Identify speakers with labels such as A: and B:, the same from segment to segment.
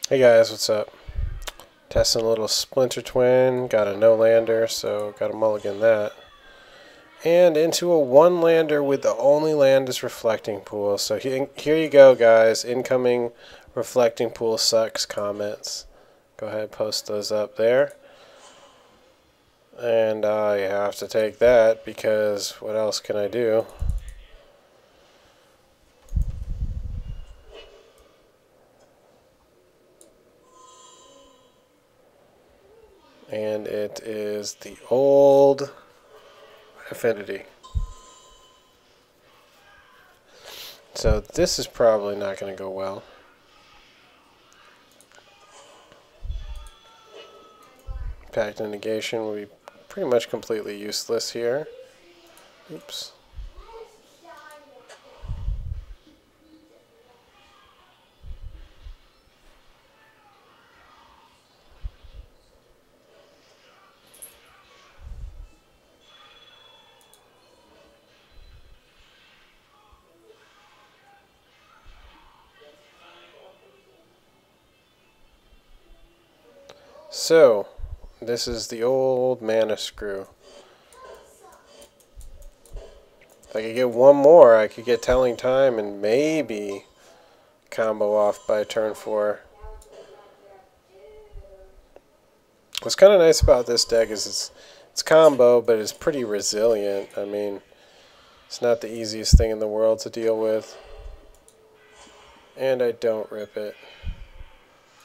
A: Hey guys, what's up? Testing a little Splinter twin. Got a no lander, so got a mulligan that. And into a one lander with the only land is reflecting pool. So here you go, guys. Incoming reflecting pool sucks comments. Go ahead, post those up there. And I have to take that because what else can I do? And it is the old Affinity. So this is probably not going to go well. Pact and negation will be pretty much completely useless here. Oops. So, this is the old mana screw. If I could get one more, I could get telling time and maybe combo off by turn 4. What's kind of nice about this deck is it's combo, but it's pretty resilient. I mean, it's not the easiest thing in the world to deal with. And I don't rip it.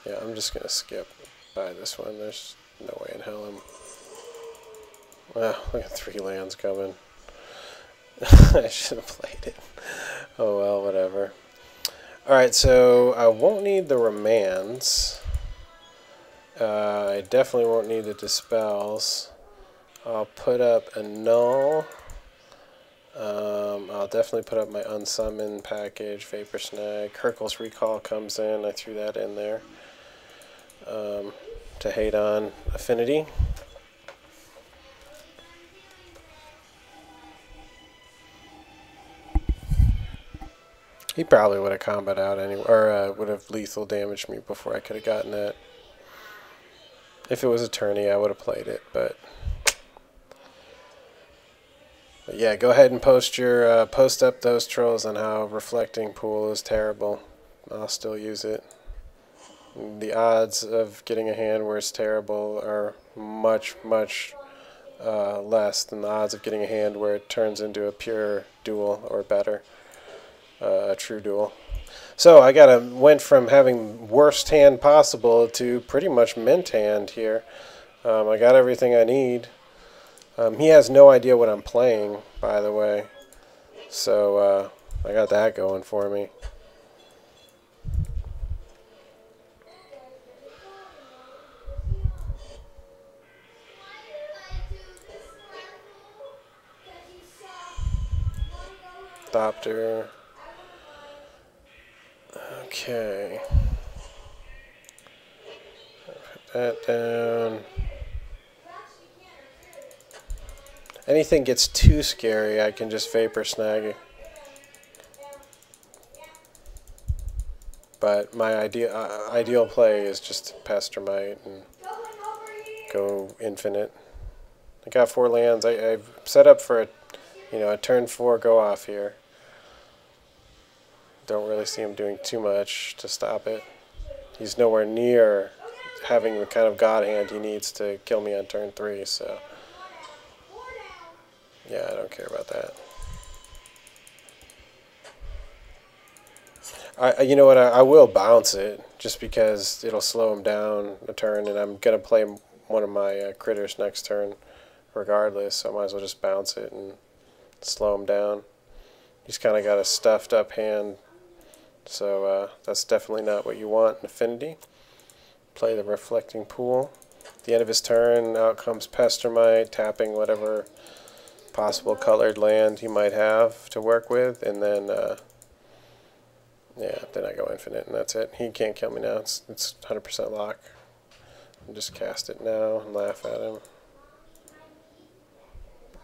A: Yeah, I'm just going to skip by this one. There's no way in hell I'm... Well, look at 3 lands coming. I should have played it. Oh well, whatever. Alright, so I won't need the remands. I definitely won't need the dispels. I'll put up a null. I'll definitely put up my unsummon package, Vapor Snag. Kirkle's Recall comes in. I threw that in there to hate on Affinity. He probably would have comboed out anyway, or would have lethal damaged me before I could have gotten that. If it was a tourney, I would have played it, but yeah, go ahead and post your post up those trolls on how reflecting pool is terrible. I'll still use it. The odds of getting a hand where it's terrible are much less than the odds of getting a hand where it turns into a pure duel or better. A true duel. So I went from having worst hand possible to pretty much mint hand here. I got everything I need. He has no idea what I'm playing, by the way. So I got that going for me. Thopter. Okay. Put that down. Anything gets too scary, I can just Vapor Snag it. But my ideal play is just Pestermite and go infinite. I got 4 lands. I've set up for a turn 4 go off here. Don't really see him doing too much to stop it. He's nowhere near having the kind of god hand he needs to kill me on turn 3, so yeah, I don't care about that. You know what, I will bounce it just because it'll slow him down a turn, and I'm going to play one of my critters next turn regardless, so I might as well just bounce it and slow him down. He's kind of got a stuffed up hand, so that's definitely not what you want in Affinity. Play the Reflecting Pool. At the end of his turn, out comes Pestermite, tapping whatever possible colored land he might have to work with, and then yeah, then I go infinite, and that's it. He can't kill me now. It's 100% lock. I'll just cast it now and laugh at him.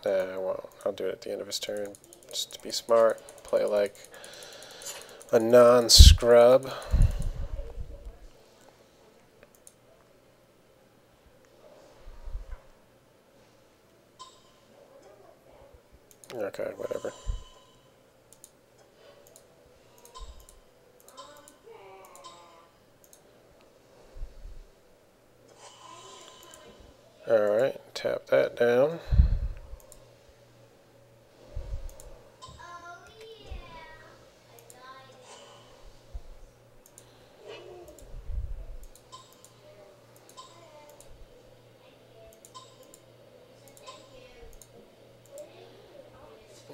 A: Nah, I won't. I'll do it at the end of his turn, just to be smart. Play like a non-scrub. Okay, whatever. Alright, tap that down.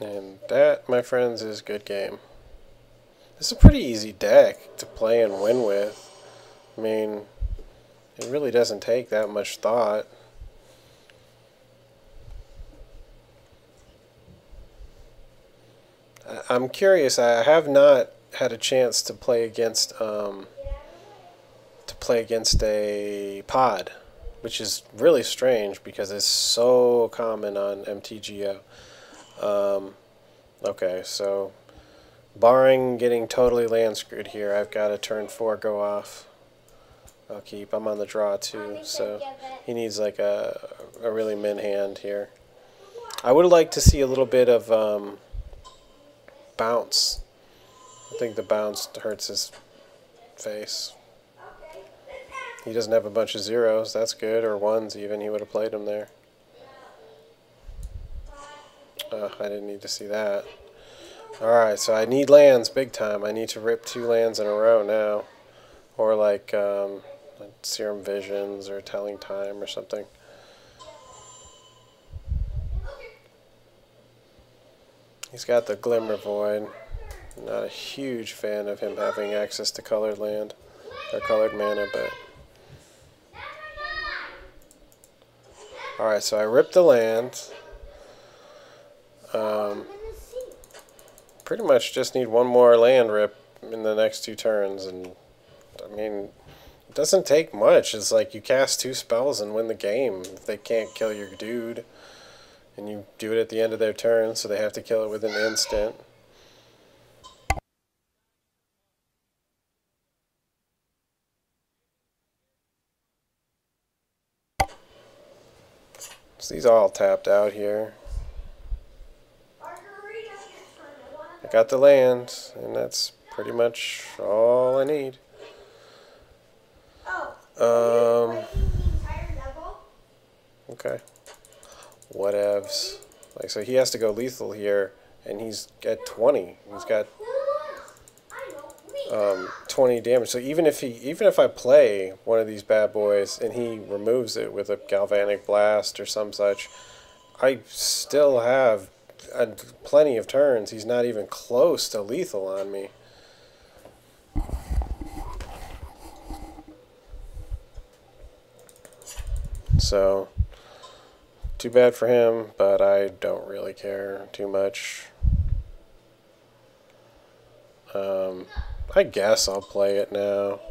A: And that, my friends, is good game. This is a pretty easy deck to play and win with. I mean, it really doesn't take that much thought. I'm curious. I have not had a chance to play against a pod, which is really strange because it's so common on MTGO. Okay, so barring getting totally land screwed here, I've got a turn 4 go off. I'll keep. I'm on the draw too, so he needs like a really min hand here. I would like to see a little bit of bounce. I think the bounce hurts his face. He doesn't have a bunch of zeros. That's good, or ones even. He would have played him there. I didn't need to see that. Alright, so I need lands big time. I need to rip 2 lands in a row now. Or like Serum Visions or Telling Time or something. He's got the Glimmer Void. Not a huge fan of him having access to colored land or colored mana, but alright, so I ripped the land. Pretty much just need one more land rip in the next 2 turns, and I mean, it doesn't take much. It's like you cast 2 spells and win the game if they can't kill your dude, and you do it at the end of their turn, so they have to kill it within an instant. So these are all tapped out here. I got the land, and that's pretty much all I need. Okay. Whatevs. Like, so he has to go lethal here, and he's at 20. He's got 20 damage. So even if I play one of these bad boys and he removes it with a galvanic blast or some such, I still have plenty of turns. He's not even close to lethal on me. So, too bad for him, but I don't really care too much. I guess I'll play it now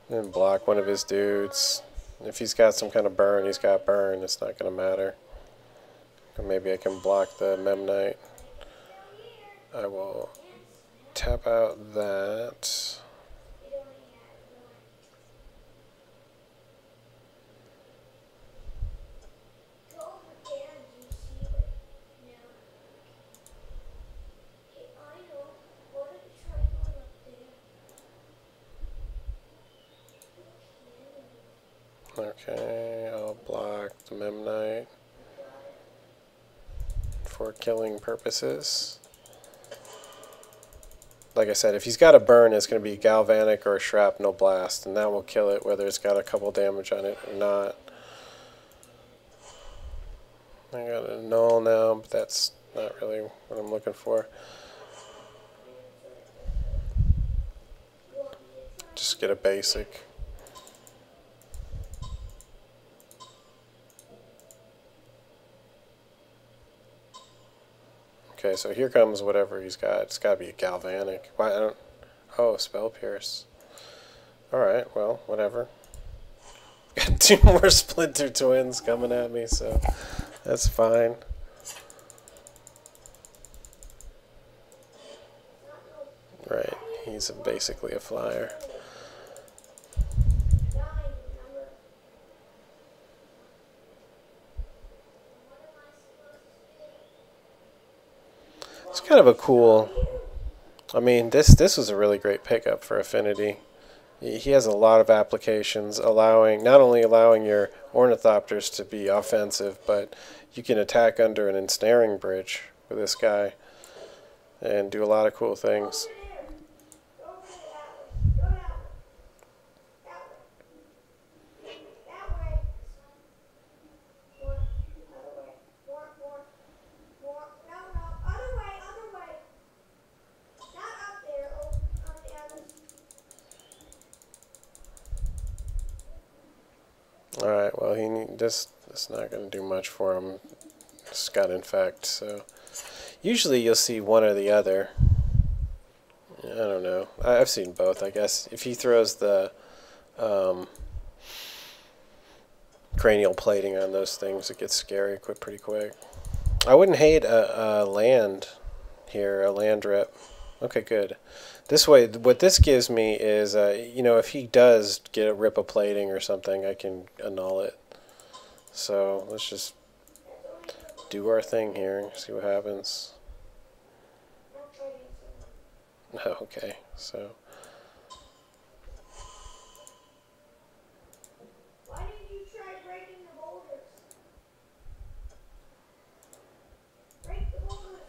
A: and block one of his dudes. If he's got some kind of burn, he's got burn. It's not going to matter. Or maybe I can block the Memnite. I will tap out that. Okay, I'll block the Memnite for killing purposes. Like I said, if he's got a burn, it's going to be Galvanic or a Shrapnel Blast, and that will kill it whether it's got a couple damage on it or not. I got a Null now, but that's not really what I'm looking for. Just get a basic. Okay, so here comes whatever he's got. It's got to be a Galvanic. Why? I don't. Oh, Spell Pierce. Alright, well, whatever. Got 2 more Splinter Twins coming at me, so that's fine. Right, he's basically a flyer. kind of a cool. I mean, this was a really great pickup for Affinity. He has a lot of applications, allowing not only allowing your ornithopters to be offensive, but you can attack under an ensnaring bridge with this guy and do a lot of cool things. All right, well, that's not going to do much for him. Just got infect, so usually you'll see one or the other. I don't know. I've seen both, I guess. If he throws the cranial plating on those things, it gets scary pretty quick. I wouldn't hate a land here, a land rip. Okay, good. This way, what this gives me is, you know, if he does get a rip of plating or something, I can annul it. So let's just do our thing here, see what happens. Okay, so.
B: Why didn't you try breaking the boulders? Break the boulders.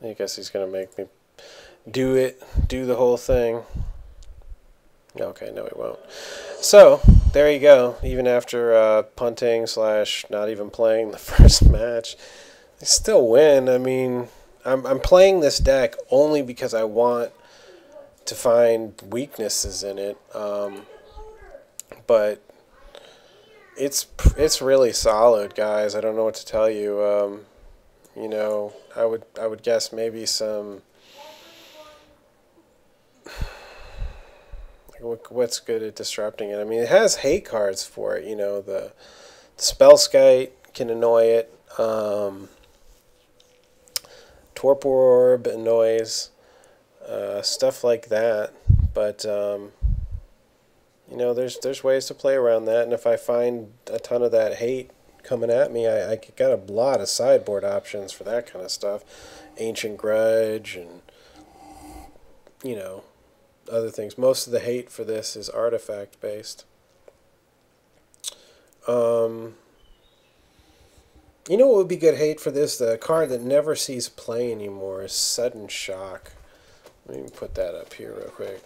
A: I guess he's going to make me do the whole thing. Okay, no, he won't. So, there you go. Even after punting / not even playing the first match, they still win. I mean, I'm playing this deck only because I want to find weaknesses in it. But it's really solid, guys. I don't know what to tell you. You know, I would guess maybe some. What's good at disrupting it? I mean, it has hate cards for it. You know, the Spellskite can annoy it. Torpor Orb annoys. Stuff like that. But you know, there's ways to play around that. And if I find a ton of that hate coming at me, I got a lot of sideboard options for that kind of stuff. Ancient Grudge and, you know, other things. Most of the hate for this is artifact based. You know what would be good hate for this? The card that never sees play anymore is Sudden Shock. Let me put that up here real quick.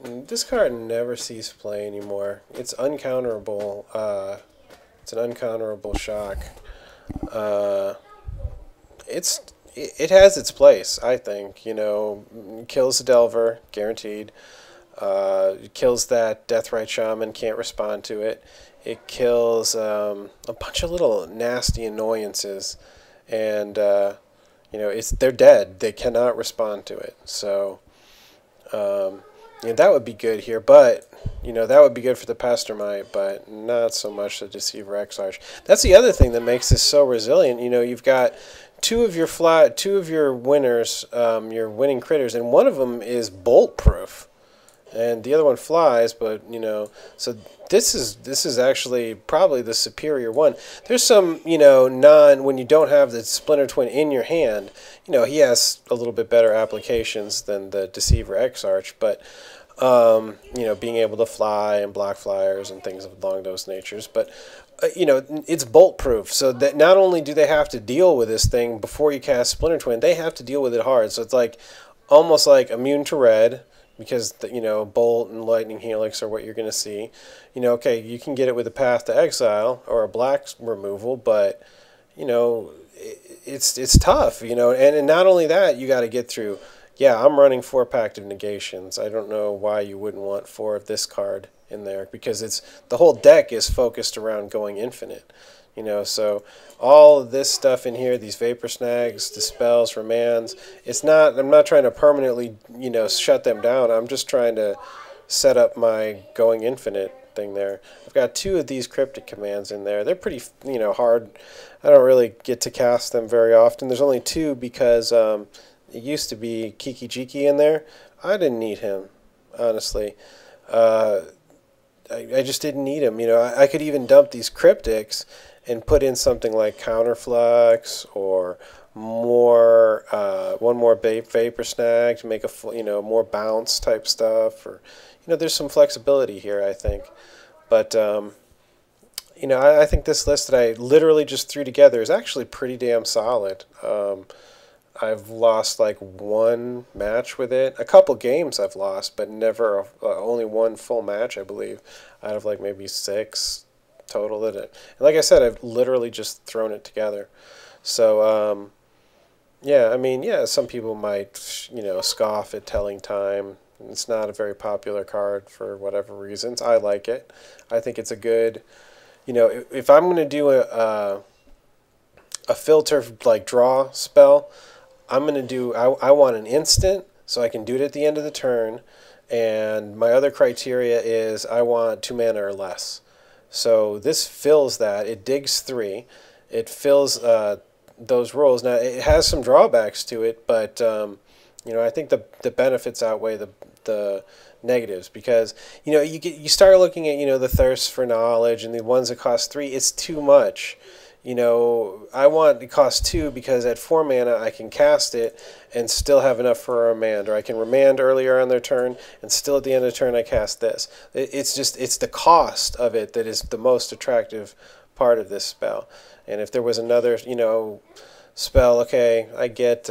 A: This card never sees play anymore. It's uncounterable. It's an uncounterable shock. It has its place, I think. You know, kills the Delver, guaranteed. It kills that Deathrite Shaman, can't respond to it. It kills a bunch of little nasty annoyances, and you know, they're dead. They cannot respond to it. So. Yeah, that would be good here, but you know, that would be good for the Pastormite, but not so much the Deceiver Exarch. That's the other thing that makes this so resilient. You know, you've got two of your winners, your winning critters, and one of them is bolt proof, and the other one flies. But you know, so this is actually probably the superior one. There's some, you know, when you don't have the Splinter Twin in your hand, you know, he has a little bit better applications than the Deceiver Exarch, but you know, being able to fly and block flyers and things along those natures. But you know, it's bolt proof, so that not only do they have to deal with this thing before you cast Splinter Twin, they have to deal with it hard. So it's like almost like immune to red, because you know, Bolt and Lightning Helix are what you're going to see. You know, okay, you can get it with a Path to Exile or a black removal, but you know, it's tough. You know, and not only that, you got to get through. Yeah, I'm running 4 Pact of Negations. I don't know why you wouldn't want 4 of this card in there, because the whole deck is focused around going infinite. You know, so all of this stuff in here, these Vapor Snags, Dispels, Remands, I'm not trying to permanently, you know, shut them down. I'm just trying to set up my going infinite thing there. I've got 2 of these Cryptic Commands in there. They're pretty, you know, hard. I don't really get to cast them very often. There's only 2 because it used to be Kiki Jiki in there. I didn't need him, honestly. I just didn't need him. You know, I could even dump these Cryptics and put in something like counterflux or more one more vapor snag to make a more bounce type stuff, or there's some flexibility here, I think. But I think this list that I literally just threw together is actually pretty damn solid. I've lost like one match with it. A couple games I've lost, but never only one full match, I believe, out of like maybe six total in it. And like I said, I've literally just thrown it together. So yeah, I mean, yeah, some people might scoff at telling time. It's not a very popular card for whatever reasons. I like it. I think it's a good. If I'm going to do a filter like draw spell, I'm going to do, I want an instant so I can do it at the end of the turn. And my other criteria is I want 2 mana or less. So this fills that. It digs 3. It fills those roles. Now, it has some drawbacks to it, but I think the benefits outweigh the negatives, because you start looking at the thirst for knowledge and the ones that cost 3. It's too much. I want it cost 2 because at 4 mana I can cast it and still have enough for a remand, or I can remand earlier on their turn and still at the end of the turn I cast this. It's the cost of it that is the most attractive part of this spell. And if there was another spell, okay, I get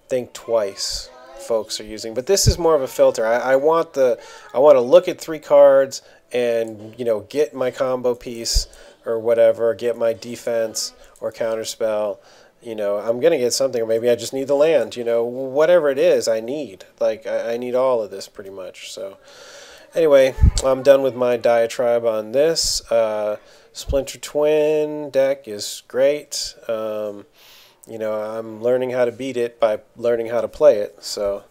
A: think twice folks are using, but this is more of a filter. I want to look at 3 cards and get my combo piece or whatever, get my defense or counterspell. I'm gonna get something, or maybe I just need the land. Whatever it is, I need. Like I need all of this pretty much. So anyway, I'm done with my diatribe on this. Splinter Twin deck is great. I'm learning how to beat it by learning how to play it. So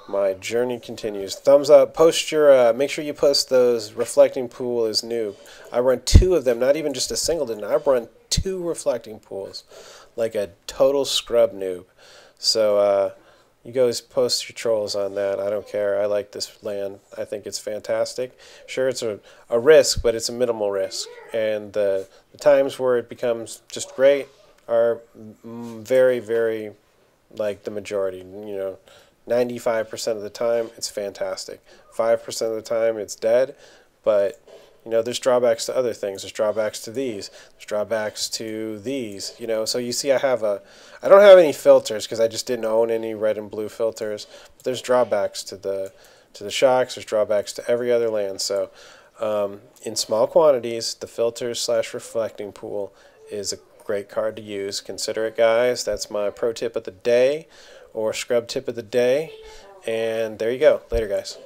A: my journey continues. Thumbs up. Post your. Make sure you post those reflecting pool as noob. I run 2 of them. Not even just a singleton. I run 2 reflecting pools, like a total scrub noob. So you guys post your trolls on that. I don't care. I like this land. I think it's fantastic. Sure, it's a risk, but it's a minimal risk. And the times where it becomes just great are very, very like the majority. 95% of the time, it's fantastic. 5% of the time, it's dead. But, there's drawbacks to other things. There's drawbacks to these. There's drawbacks to these. So you see I don't have any filters because I just didn't own any red and blue filters. But there's drawbacks to the shocks. There's drawbacks to every other land. So in small quantities, the filters / reflecting pool is a great card to use. Consider it, guys. That's my pro tip of the day, or scrub tip of the day. And there you go. Later, guys.